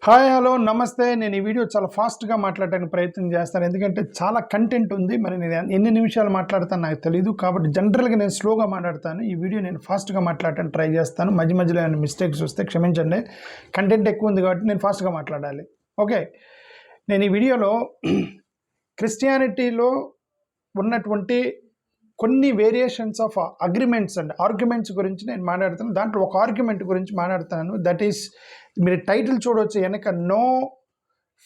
Hi hello నమస్తే. నేను ఈ వీడియో చాలా ఫాస్ట్గా మాట్లాడడానికి ప్రయత్నం చేస్తాను, ఎందుకంటే చాలా కంటెంట్ ఉంది. మరి నేను ఎన్ని నిమిషాలు మాట్లాడతాను నాకు తెలియదు, కాబట్టి జనరల్గా నేను స్లోగా మాట్లాడతాను. ఈ వీడియో నేను ఫాస్ట్గా మాట్లాడటానికి ట్రై చేస్తాను. మధ్య మధ్యలో ఏమైనా మిస్టేక్స్ వస్తే క్షమించండి. కంటెంట్ ఎక్కువ ఉంది కాబట్టి నేను ఫాస్ట్గా మాట్లాడాలి. ఓకే, నేను ఈ వీడియోలో క్రిస్టియానిటీలో ఉన్నటువంటి కొన్ని variations of agreements and arguments గురించి నేను మాట్లాడుతాను. దాంట్లో ఒక ఆర్గ్యుమెంట్ గురించి మాట్లాడుతాను. దట్ ఈస్, మీరు టైటిల్ చూడవచ్చు వెనక, no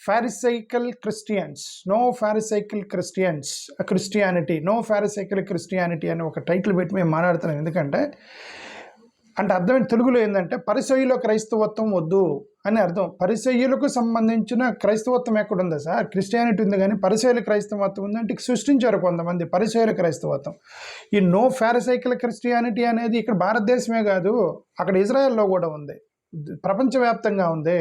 pharisaical Christians, no pharisaical Christians Christianity, no pharisaical Christianity అని ఒక టైటిల్ పెట్టి మేము మాట్లాడుతున్నాం. ఎందుకంటే అర్థమైన తెలుగులో ఏంటంటే పరిసయ్యుల క్రైస్తవత్వం వద్దు అని అర్థం. పరిసయ్యులకు సంబంధించిన క్రైస్తవత్వం ఎక్కడుందా సార్? క్రిస్టియానిటీ ఉంది, కానీ పరిసయ్యుల క్రైస్తవత్వం ఉందంటే సృష్టించారు కొంతమంది పరిసయ్యుల క్రైస్తవత్వం. ఈ నో ఫారిసైకల్ క్రిస్టియానిటీ అనేది ఇక్కడ భారతదేశమే కాదు, అక్కడ ఇజ్రాయెల్లో కూడా ఉంది, ప్రపంచవ్యాప్తంగా ఉంది.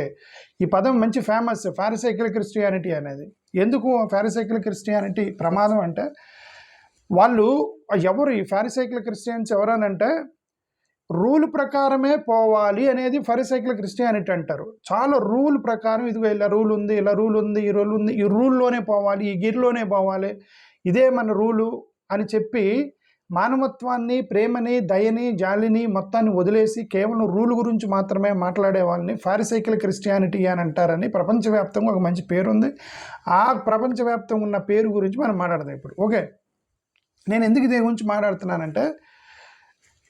ఈ పదం మంచి ఫేమస్, ఫారిసైకల్ క్రిస్టియానిటీ అనేది. ఎందుకు ఫారిసైకల్ క్రిస్టియానిటీ ప్రమాదం అంటే, వాళ్ళు ఎవరు ఈ ఫారిసైకల్ క్రిస్టియన్స్ ఎవరనంటే, రూల్ ప్రకారమే పోవాలి అనేది ఫారిసైకల్ క్రిస్టియానిటీ అంటారు. చాలా రూల్ ప్రకారం, ఇదిగో ఇలా రూల్ ఉంది, ఇలా రూల్ ఉంది, ఈ రూల్ ఉంది, ఈ రూల్లోనే పోవాలి, ఈ గిరిలోనే పోవాలి, ఇదే మన రూలు అని చెప్పి మానవత్వాన్ని, ప్రేమని, దయని, జాలిని మొత్తాన్ని వదిలేసి కేవలం రూల్ గురించి మాత్రమే మాట్లాడే వాళ్ళని ఫారిసైకల్ క్రిస్టియానిటీ అని అంటారని ప్రపంచవ్యాప్తంగా ఒక మంచి పేరు ఉంది. ఆ ప్రపంచవ్యాప్తంగా ఉన్న పేరు గురించి మనం మాట్లాడదాం ఇప్పుడు. ఓకే, నేను ఎందుకు దీని గురించి మాట్లాడుతున్నానంటే,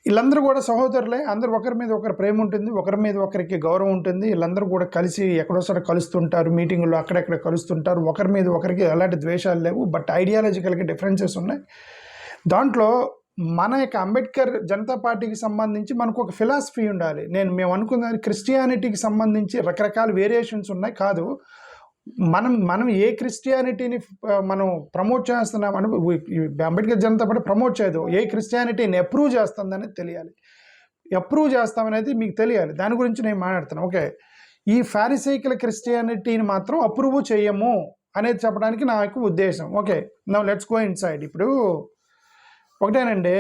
వీళ్ళందరూ కూడా సహోదరులే, అందరూ ఒకరి మీద ఒకరి ప్రేమ ఉంటుంది, ఒకరి మీద ఒకరికి గౌరవం ఉంటుంది. వీళ్ళందరూ కూడా కలిసి ఎక్కడోసారి కలుస్తుంటారు, మీటింగుల్లో అక్కడెక్కడ కలుస్తుంటారు. ఒకరి మీద ఒకరికి ఎలాంటి ద్వేషాలు లేవు, బట్ ఐడియాలజికల్గా డిఫరెన్సెస్ ఉన్నాయి. దాంట్లో మన యొక్క అంబేద్కర్ జనతా పార్టీకి సంబంధించి మనకు ఒక ఫిలాసఫీ ఉండాలి. మేము అనుకున్నది క్రిస్టియానిటీకి సంబంధించి రకరకాల వేరియేషన్స్ ఉన్నాయి కాదు. మనం ఏ క్రిస్టియానిటీని మనం ప్రమోట్ చేస్తున్నాం అని అంబేద్కర్ జనతా పార్టీ ప్రమోట్ చేయదు. ఏ క్రిస్టియానిటీని అప్రూవ్ చేస్తుందనేది తెలియాలి, అప్రూవ్ చేస్తామనేది మీకు తెలియాలి. దాని గురించి నేను మాట్లాడుతున్నాను. ఓకే, ఈ ఫారిసైకల్ క్రిస్టియానిటీని మాత్రం అప్రూవ్ చేయము అనేది చెప్పడానికి నా యొక్క ఉద్దేశం. Okay, now let's go in side. ఇప్పుడు ఒకటేనండి,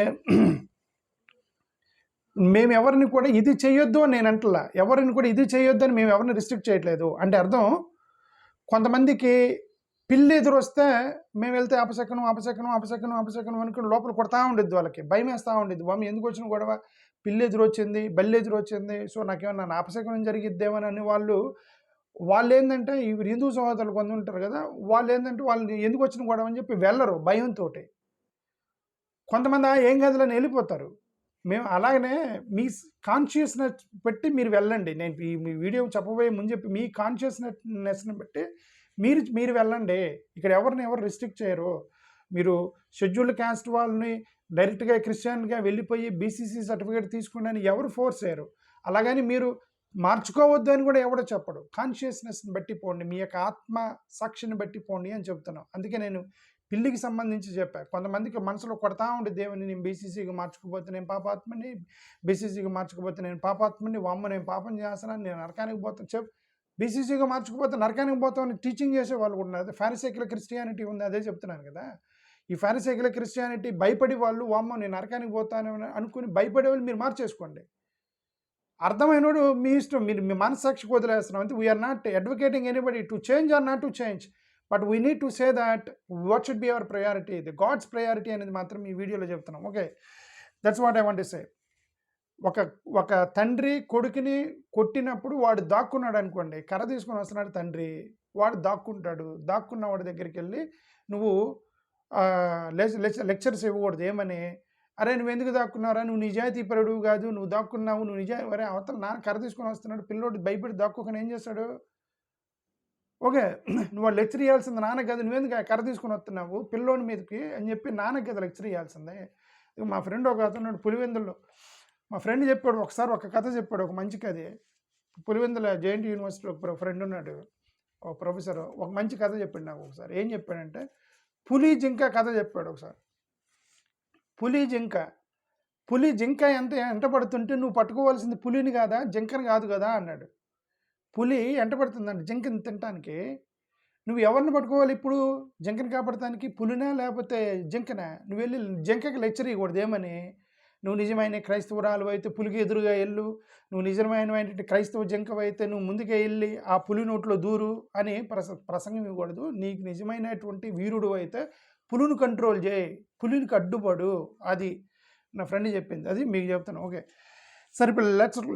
మేము ఎవరిని కూడా ఇది చేయొద్దు అని నేను అంటలా, ఎవరిని కూడా ఇది చేయొద్దు అని మేము ఎవరిని రిస్ట్రిక్ట్ చేయట్లేదు. అంటే అర్థం, కొంతమందికి పిల్లి ఎదురు వస్తే మేము వెళ్తే అపశకనం అపశకనం అపశకనం అపశకనం అనుకుని లోపల కొడతా ఉండేది, వాళ్ళకి భయం వేస్తూ ఉండేది. మమ్మీ ఎందుకు వచ్చిన గొడవ, పిల్లి ఎదురు వచ్చింది, బల్లి ఎదురు వచ్చింది, సో నాకేమన్నా అపశకనం జరిగిద్దేమని అని వాళ్ళు ఏంటంటే, ఈ హిందూ సహోదరులు కొంత ఉంటారు కదా, వాళ్ళు ఏంటంటే వాళ్ళు ఎందుకు వచ్చిన గొడవ అని చెప్పి వెళ్ళరు భయంతో. కొంతమంది ఏం గదిలోనే వెళ్ళిపోతారు. మేము అలాగనే మీ కాన్షియస్నెస్ పెట్టి మీరు వెళ్ళండి. నేను మీ వీడియో చెప్పబోయే ముందు చెప్పి, మీ కాన్షియస్నెస్ని బట్టి మీరు వెళ్ళండి. ఇక్కడ ఎవరు రిస్ట్రిక్ట్ చేయరు. మీరు షెడ్యూల్డ్ క్యాస్ట్ వాళ్ళని డైరెక్ట్గా క్రిస్టియన్గా వెళ్ళిపోయి బీసీసీ సర్టిఫికేట్ తీసుకుని ఎవరు ఫోర్స్ చేయరు. అలాగని మీరు మార్చుకోవద్దు అని కూడా ఎవడో చెప్పడు. కాన్షియస్నెస్ని బట్టి పోండి, మీ యొక్క ఆత్మ సాక్షిని బట్టి పోండి అని చెప్తున్నాం. అందుకే నేను పిల్లికి సంబంధించి చెప్పా. కొంతమందికి మనసులో కొడతా ఉండే దేవుని, నేను బీసీసీగా మార్చుకుపోతే నేను పాపాత్మని, బీసీసీగా మార్చుకుపోతే నేను పాపాత్మని, వామ్మ నేను పాపం చేస్తున్నాను, నేను నరకానికి పోతాను బీసీసీగా మార్చుకుపోతే నరకానికి పోతామని టీచింగ్ చేసే వాళ్ళు కూడా ఉన్నారు. ఫారిసైకల్ క్రిస్టియానిటీ ఉంది, అదే చెప్తున్నాను కదా. ఈ ఫారిసైకల్ క్రిస్టియానిటీ భయపడి వాళ్ళు, వామ్మ నేను నరకానికి పోతాను అనుకుని భయపడే వాళ్ళు మీరు మార్చేసుకోండి. అర్థమైనోడు మీ ఇష్టం, మీరు మీ మనస్సాక్షికి వదిలేస్తున్నాం. అంటే we are not advocating anybody to change or not to change, but we need to say that what should be our priority, the God's priority అనేది మాత్రం ఈ వీడియోలో చెప్తున్నాం. Okay, that's what I want to say. ఒక తండ్రి కొడుకుని కొట్టినప్పుడు వాడు దాక్కున్నాడు అనుకోండి, కర్ర తీసుకొని వస్తున్నాడు తండ్రి, వాడు దాక్కుంటాడు. దాక్కున్న వాడి దగ్గరికి వెళ్ళి నువ్వు లెక్చర్స్ ఇవ్వకూడదు. ఏమని, అరే నువ్వు ఎందుకు దాక్కున్నారా, నువ్వు నిజాయితీ పరుడు కాదు, నువ్వు దాక్కున్నావు, నువ్వు అరే అవతల నాన్న కర్ర తీసుకొని వస్తున్నాడు, పిల్లోడు భయపడి దాక్కోకని ఏం చేస్తాడు? ఓకే, నువ్వు లెక్చర్ ఇవ్వాల్సింది నాన్న కదా, నువ్వెందుకు కర్ర తీసుకొని వస్తున్నావు పిల్లోని మీదకి అని చెప్పి నాన్నకి కదా లెక్చర్ ఇవ్వాల్సిందే. మా ఫ్రెండ్ ఒక అతను పులివెందుల్లో, మా ఫ్రెండ్ చెప్పాడు ఒకసారి, ఒక కథ చెప్పాడు, ఒక మంచి కథ. పులివెందుల జేఎన్టీ యూనివర్సిటీ ఒక ఫ్రెండ్ ఉన్నాడు, ఒక ప్రొఫెసర్, ఒక మంచి కథ చెప్పాడు నాకు ఒకసారి. ఏం చెప్పాడంటే, పులి జింక కథ చెప్పాడు ఒకసారి. పులి జింక ఎంట పడుతుంటే నువ్వు పట్టుకోవాల్సింది పులిని కాదా, జింకని కాదు కదా అన్నాడు. పులి ఎంట పడుతుందండి జింకని తినటానికి, నువ్వు ఎవరిని పట్టుకోవాలి ఇప్పుడు, జింకని కాపాడటానికి? పులినా లేకపోతే జింకనా? నువ్వు వెళ్ళి జింకకి లెక్చర్ ఇవ్వకూడదు. ఏమని, నువ్వు నిజమైన క్రైస్తవురాలు అయితే పులికి ఎదురుగా వెళ్ళు, నువ్వు నిజమైనటువంటి క్రైస్తవ జంకవైతే నువ్వు ముందుకే వెళ్ళి ఆ పులి నోట్లో దూరు అని ప్రసంగం ఇవ్వకూడదు. నీకు నిజమైనటువంటి వీరుడు అయితే పులిని కంట్రోల్ చేయి, పులినికి అడ్డుపడు. అది నా ఫ్రెండ్ చెప్పింది, అది మీకు చెప్తాను. ఓకే, సరే ఇప్పుడు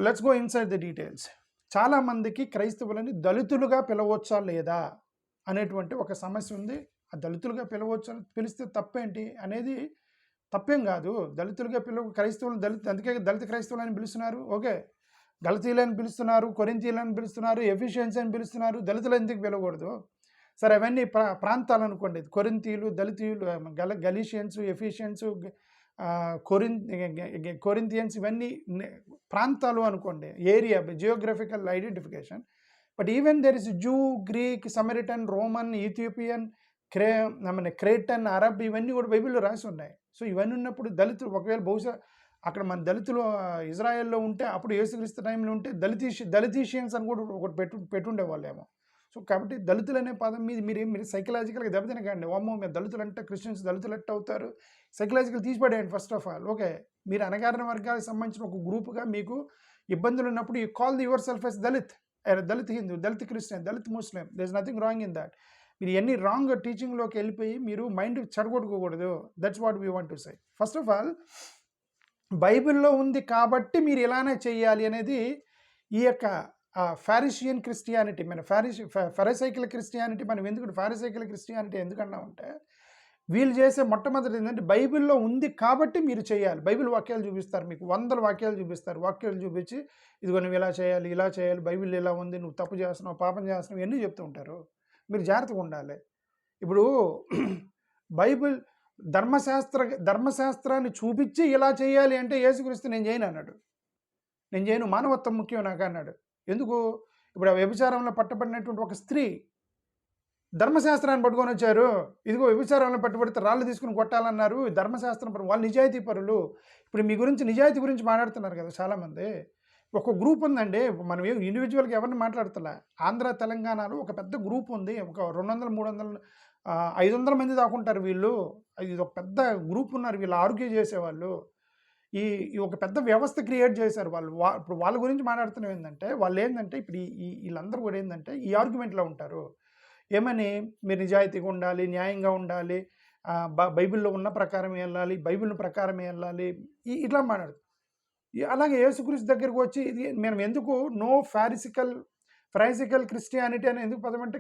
let's go inside the details. చాలామందికి క్రైస్తవులని దళితులుగా పిలవచ్చా లేదా అనేటువంటి ఒక సమస్య ఉంది. ఆ దళితులుగా పిలిస్తే తప్పేంటి అనేది తప్పేం కాదు. దళితులుగా క్రైస్తవులు అందుకే దళిత క్రైస్తవులు అని పిలుస్తున్నారు. ఓకే, గలతీయులని పిలుస్తున్నారు, కొరింథీయులని పిలుస్తున్నారు, ఎఫిషియన్స్ అని పిలుస్తున్నారు. దళితులు ఎందుకు పిలవకూడదు? సరే, అవన్నీ ప్రాంతాలు అనుకోండి. కొరింథీయులు, దళితీయులు, గలీషియన్స్, ఎఫిషియన్స్, కొరింథియన్స్, ఇవన్నీ ప్రాంతాలు అనుకోండి, area, geographical identification. But even there is Jew, Greek, Samaritan, Roman, Ethiopian, Cretan, Arab, ఇవన్నీ కూడా బైబిల్లో రాసి ఉన్నాయి. సో ఇవన్నీ ఉన్నప్పుడు దళితులు ఒకవేళ బహుశా అక్కడ మన దళితులు ఇజ్రాయెల్లో ఉంటే అప్పుడు యేసుక్రీస్తు టైంలో ఉంటే దళితీషియన్స్ అని కూడా ఒకటి పెట్టుండేవాళ్ళేమో. సో కాబట్టి దళితులు అనే పదం మీద మీరు సైకలాజికల్గా దెబ్బతినకండి. వామ్మో మీరు దళితులు అంటే క్రిస్టియన్స్ దళితులు ఎట్ట అవుతారు, సైకలాజికల్ తీసిపడేయండి. ఫస్ట్ ఆఫ్ ఆల్ ఓకే, మీరు అణగారిన వర్గాలకు సంబంధించిన ఒక గ్రూప్గా మీకు ఇబ్బందులు ఉన్నప్పుడు you call yourself as Dalit, Dalit Hindu, Dalit Christian, Dalit Muslim. There is nothing wrong in that. మీరు ఎన్ని రాంగ్ టీచింగ్లోకి వెళ్ళిపోయి మీరు మైండ్ చెడగొట్టుకోకూడదు. That's what we want to say. First of all బైబిల్లో ఉంది కాబట్టి మీరు ఇలానే చేయాలి అనేది ఈ యొక్క ఫారిసియన్ క్రిస్టియానిటీ, మన ఫారిసైకల్ క్రిస్టియానిటీ. మనం ఎందుకు ఫారిసైకల్ క్రిస్టియానిటీ ఎందుకన్నామంటే వీళ్ళు చేసే మొట్టమొదటి ఏంటంటే బైబిల్లో ఉంది కాబట్టి మీరు చేయాలి. బైబిల్ వాక్యాలు చూపిస్తారు, మీకు వందల వాక్యాలు చూపిస్తారు. వాక్యాలు చూపించి ఇదిగో నువ్వు ఇలా చేయాలి, ఇలా చేయాలి, బైబిల్ ఇలా ఉంది, నువ్వు తప్పు చేస్తున్నావు, పాపం చేస్తున్నావు, ఎన్ని చెప్తూ ఉంటారు. మీరు జాగ్రత్తగా ఉండాలి. ఇప్పుడు బైబిల్ ధర్మశాస్త్రాన్ని చూపించి ఇలా చేయాలి అంటే యేసుక్రీస్తు నేను చేయను అన్నాడు. నేను చేయను, మానవత్వం ముఖ్యం నాకు అన్నాడు. ఎందుకు? ఇప్పుడు ఆ వ్యభిచారంలో పట్టబడినటువంటి ఒక స్త్రీ ధర్మశాస్త్రాన్ని పట్టుకొని వచ్చారు. ఇదిగో వ్యభిచారంలో పట్టుబడితే రాళ్ళు తీసుకుని కొట్టాలన్నారు. ధర్మశాస్త్రం వాళ్ళు నిజాయితీ పరులు. ఇప్పుడు మీ గురించి నిజాయితీ గురించి మాట్లాడుతున్నారు కదా చాలామంది. ఒక గ్రూప్ ఉందండి, మనం ఇండివిజువల్గా ఎవరిని మాట్లాడుతున్నా. ఆంధ్ర తెలంగాణలో ఒక పెద్ద గ్రూప్ ఉంది, ఒక 200, 300, 500 మంది దాకా ఉంటారు వీళ్ళు. ఇది ఒక పెద్ద గ్రూప్ ఉన్నారు, వీళ్ళు ఆర్గ్యూ చేసేవాళ్ళు. ఈ ఒక పెద్ద వ్యవస్థ క్రియేట్ చేశారు వాళ్ళు. ఇప్పుడు వాళ్ళ గురించి మాట్లాడుతున్నది ఏంటంటే వాళ్ళు ఏంటంటే ఇప్పుడు వీళ్ళందరూ కూడా ఏంటంటే ఈ ఆర్గ్యుమెంట్లో ఉంటారు. ఏమని? మీరు నిజాయితీగా ఉండాలి, న్యాయంగా ఉండాలి, బైబిల్లో ఉన్న ప్రకారమే వెళ్ళాలి, బైబిల్ ప్రకారమే వెళ్ళాలి, ఇట్లా మాట్లాడుతారు. అలాగే యేసుక్రీస్తు దగ్గరకు వచ్చి ఇది మనం ఎందుకు ఫరైసికల్ క్రిస్టియానిటీ అని ఎందుకు పదం అంటే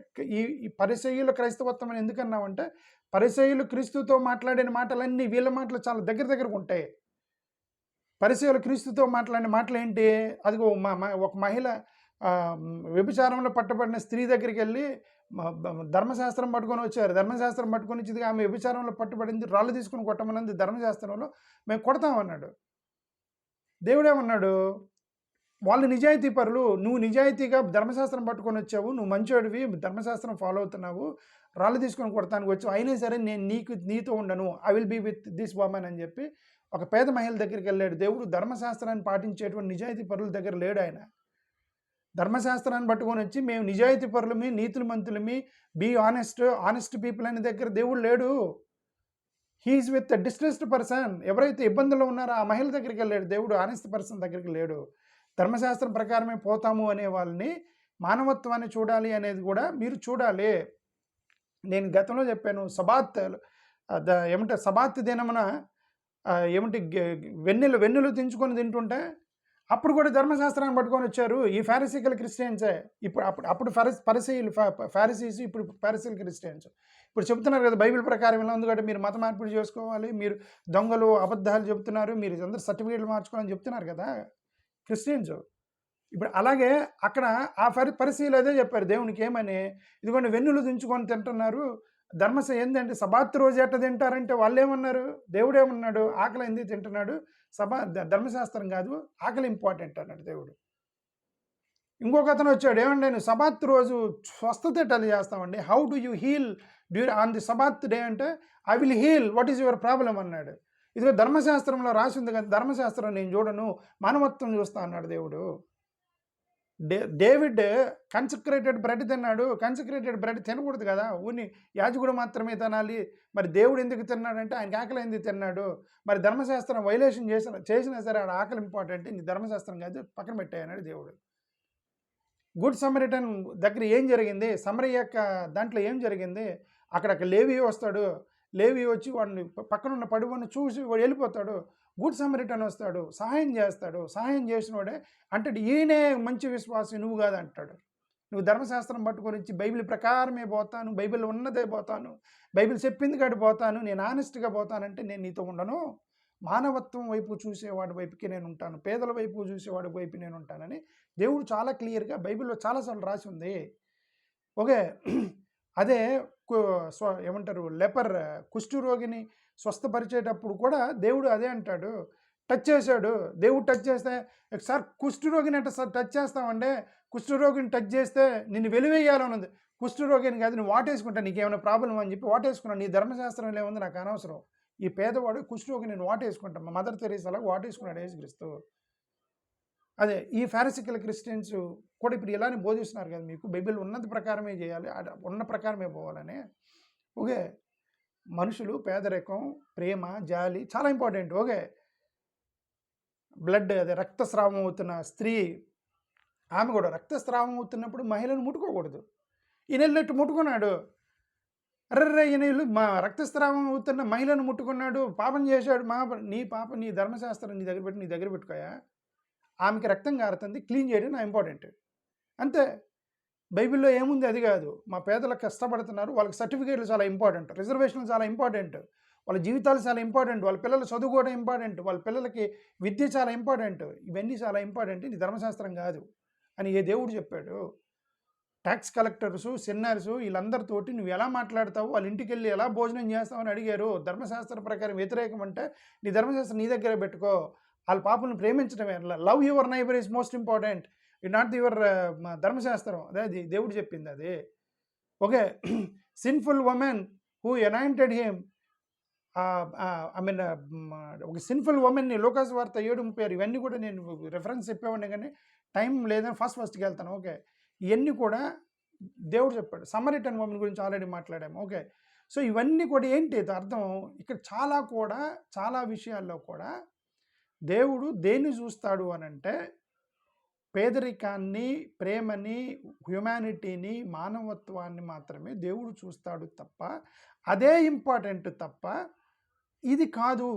ఈ పరిసయ్యుల క్రైస్తవత్వం అని ఎందుకన్నామంటే పరిసయ్యులు క్రీస్తుతో మాట్లాడిన మాటలన్నీ వీళ్ళ మాటలు చాలా దగ్గరకు ఉంటాయి. పరిసయ్యులు క్రీస్తుతో మాట్లాడిన మాటలు ఏంటి? అది ఒక మహిళ వ్యభిచారంలో పట్టబడిన స్త్రీ దగ్గరికి వెళ్ళి ధర్మశాస్త్రం పట్టుకొని వచ్చారు. ధర్మశాస్త్రం పట్టుకొని వచ్చి ఆమె వ్యభిచారంలో పట్టుబడింది, రాళ్ళు తీసుకుని కొట్టమన్నది ధర్మశాస్త్రంలో, మేము కొడతామన్నాడు. దేవుడేమన్నాడు? వాళ్ళు నిజాయితీ పరులు, నువ్వు నిజాయితీగా ధర్మశాస్త్రం పట్టుకొని వచ్చావు, నువ్వు మంచోడివి, ధర్మశాస్త్రం ఫాలో అవుతున్నావు, రాళ్ళు తీసుకొని కొడతానికి వచ్చావు, అయినా సరే నేను నీతో ఉండను, I will be with this women అని చెప్పి ఒక పేద మహిళ దగ్గరికి వెళ్ళాడు. దేవుడు ధర్మశాస్త్రాన్ని పాటించేటువంటి నిజాయితీ పరుల దగ్గర లేడు. ఆయన ధర్మశాస్త్రాన్ని పట్టుకొని వచ్చి మేము నిజాయితీ పరులమి, నీతులు మంతులమి, బీ ఆనెస్ట్ పీపుల్ అనే దగ్గర దేవుడు లేడు. He is with distressed person. ఎవరైతే ఇబ్బందుల్లో ఉన్నారో ఆ మహిళ దగ్గరికి వెళ్ళాడు దేవుడు, ఆనెస్ట్ పర్సన్ దగ్గరికి లేడు. ధర్మశాస్త్రం ప్రకారమే పోతాము అనే వాళ్ళని, మానవత్వాన్ని చూడాలి అనేది కూడా మీరు చూడాలి. నేను గతంలో చెప్పాను, సబాత్ దినమున వెన్నెలు తెంచుకొని తింటుంటే అప్పుడు కూడా ధర్మశాస్త్రాన్ని పట్టుకొని వచ్చారు ఈ ఫారిసికల్ క్రిస్టియన్సే. అప్పుడు ఫారిసీస్, ఇప్పుడు ఫారిసికల్ క్రిస్టియన్స్. ఇప్పుడు చెప్తున్నారు కదా బైబిల్ ప్రకారం ఇలా ఉంది కాబట్టి మీరు మత మార్పిడి చేసుకోవాలి, మీరు దొంగలు, అబద్ధాలు చెప్తున్నారు, మీరు అందరూ సర్టిఫికేట్లు మార్చుకోవాలని చెప్తున్నారు కదా క్రిస్టియన్స్. ఇప్పుడు అలాగే అక్కడ ఆ పరిశీలు అదే చెప్పారు దేవునికి ఏమని, ఇదిగోండి వెన్నులు దించుకొని తింటున్నారు, ఏంటంటే సబాత్ రోజు ఎట్ట తింటారంటే వాళ్ళు ఏమన్నారు, దేవుడు ఏమన్నాడు, ఆకలి ఎందుకు తింటున్నాడు, ధర్మశాస్త్రం కాదు, ఆకలి ఇంపార్టెంట్ అన్నాడు దేవుడు. ఇంకొక అతను వచ్చాడు, ఏమండి నేను సబాత్ రోజు స్వస్థత ఎట్లా చేస్తామండి, how do you heal on the Sabbath day అంటే I will heal, what is your problem అన్నాడు. ఇదిగో ధర్మశాస్త్రంలో రాసింది కదా, ధర్మశాస్త్రం నేను చూడను, మానవత్వం చూస్తా అన్నాడు దేవుడు. డేవిడ్ కన్సక్రేటెడ్ బ్రెడ్ తిన్నాడు. కన్సక్రేటెడ్ బ్రెడ్ తినకూడదు కదా, ఊని యాజకుడు మాత్రమే తినాలి. మరి దేవుడు ఎందుకు తిన్నాడంటే ఆయనకి ఆకలి ఎందుకు తిన్నాడు. మరి ధర్మశాస్త్రం వైలేషన్ చేసినా సరే ఆడ ఆకలి ఇంపార్టెంట్, నీ ధర్మశాస్త్రం కాదు, పక్కన పెట్టాయన్నాడు దేవుడు. గుడ్ సమరిటన్ దగ్గర ఏం జరిగింది, సమరయ్య యొక్క దాంట్లో ఏం జరిగింది, అక్కడ లేవి వస్తాడు, లేవి వచ్చి వాడిని పక్కనున్న పడువని చూసి వాడు వెళ్ళిపోతాడు. గుడ్ సమరిటన్ వస్తాడు, సహాయం చేస్తాడు. సహాయం చేసిన వాడే అంటాడు, ఈయనే మంచి విశ్వాసం, నువ్వు కాదు అంటాడు. నువ్వు ధర్మశాస్త్రం పట్టుకొని బైబిల్ ప్రకారమే పోతాను, బైబిల్ ఉన్నదే పోతాను, బైబిల్ చెప్పింది కాదు పోతాను, నేను ఆనెస్ట్గా పోతానంటే నేను నీతో ఉండను. మానవత్వం వైపు చూసేవాడి వైపుకి నేను ఉంటాను, పేదల వైపు చూసేవాడి వైపు నేను ఉంటానని దేవుడు చాలా క్లియర్గా బైబిల్లో చాలాసార్లు రాసి ఉంది. ఓకే, అదే ఏమంటారు, లెపర్ కుష్ఠరోగిని స్వస్థపరిచేటప్పుడు కూడా దేవుడు అదే అంటాడు, టచ్ చేశాడు. దేవుడు టచ్ చేస్తే, సార్ కుష్ఠరోగిని అంటే సార్ టచ్ చేస్తామంటే, కుష్ఠరోగిని టచ్ చేస్తే నిన్ను వెలివేయాలన్నది. కుష్ఠరోగిని కాదు, నువ్వు వాటేసుకుంటా, నీకేమైనా ప్రాబ్లం అని చెప్పి వాటేసుకున్నాను. నీ ధర్మశాస్త్రం ఏముంది నాకు అనవసరం. ఈ పేదవాడు కుష్ఠరోగి నేను వాటేసుకుంటాను. మా మదర్ తెరీసాలాగా వాటేసుకున్నాడు యేసుక్రీస్తు. అదే ఈ ఫారిసికల్ క్రిస్టియన్స్ కూడా ఇప్పుడు ఇలానే బోధిస్తున్నారు కదా, మీకు బైబిల్ ఉన్నది ప్రకారమే చేయాలి, ఉన్న ప్రకారమే పోవాలని. ఓకే, మనుషులు పేదరికం, ప్రేమ, జాలి చాలా ఇంపార్టెంట్. ఓకే, బ్లడ్, అదే రక్తస్రావం అవుతున్న స్త్రీ, ఆమె కూడా రక్తస్రావం అవుతున్నప్పుడు మహిళను ముట్టుకోకూడదు. ఈయన వెళ్ళినట్టు ముట్టుకున్నాడు. అర్రర్రే, ఈయన మా రక్తస్రావం అవుతున్న మహిళను ముట్టుకున్నాడు, పాపం చేశాడు. నీ పాపం నీ ధర్మశాస్త్రం నీ దగ్గర పెట్టుకోయా. ఆమెకి రక్తం కారుతుంది, క్లీన్ చేయడం నా ఇంపార్టెంట్ అంతే. బైబిల్లో ఏముంది అది కాదు. మా పేదలకు కష్టపడుతున్నారు, వాళ్ళకి సర్టిఫికేట్లు చాలా ఇంపార్టెంట్, రిజర్వేషన్లు చాలా ఇంపార్టెంట్, వాళ్ళ జీవితాలు చాలా ఇంపార్టెంట్, వాళ్ళ పిల్లలు చదువుకోవడం ఇంపార్టెంట్, వాళ్ళ పిల్లలకి విద్య చాలా ఇంపార్టెంట్, ఇవన్నీ చాలా ఇంపార్టెంట్, ఇది ధర్మశాస్త్రం కాదు అని ఏ దేవుడు చెప్పాడు. ట్యాక్స్ కలెక్టర్సు, సిన్నర్సు వీళ్ళందరితోటి నువ్వు ఎలా మాట్లాడతావు, వాళ్ళ ఇంటికి వెళ్ళి ఎలా భోజనం చేస్తావు అని అడిగారు. ధర్మశాస్త్ర ప్రకారం వ్యతిరేకం అంటే నీ ధర్మశాస్త్రం నీ దగ్గర పెట్టుకో. వాళ్ళ పాపలను ప్రేమించడమే. Love your neighbour is most important, it not your ధర్మశాస్త్రం. అదే దేవుడు చెప్పింది అది. Okay, sinful woman who anointed him, ఒక సిన్ఫుల్ ఉమెన్ని లోకాసు వార్త 7:36 ఇవన్నీ కూడా నేను రెఫరెన్స్ చెప్పేవాడిని కానీ టైం లేదని ఫస్ట్కి వెళ్తాను. ఓకే, ఇవన్నీ కూడా దేవుడు చెప్పాడు. సమరిటన్ ఉమెన్ గురించి ఆల్రెడీ మాట్లాడాము. ఓకే, సో ఇవన్నీ కూడా ఏంటి అర్థం, ఇక్కడ చాలా విషయాల్లో కూడా దేవుడు దేన్ని చూస్తాడు అని అంటే పేదరికాన్ని, ప్రేమని, హ్యుమానిటీని, మానవత్వాన్ని మాత్రమే దేవుడు చూస్తాడు తప్ప, అదే ఇంపార్టెంట్ తప్ప ఇది కాదు.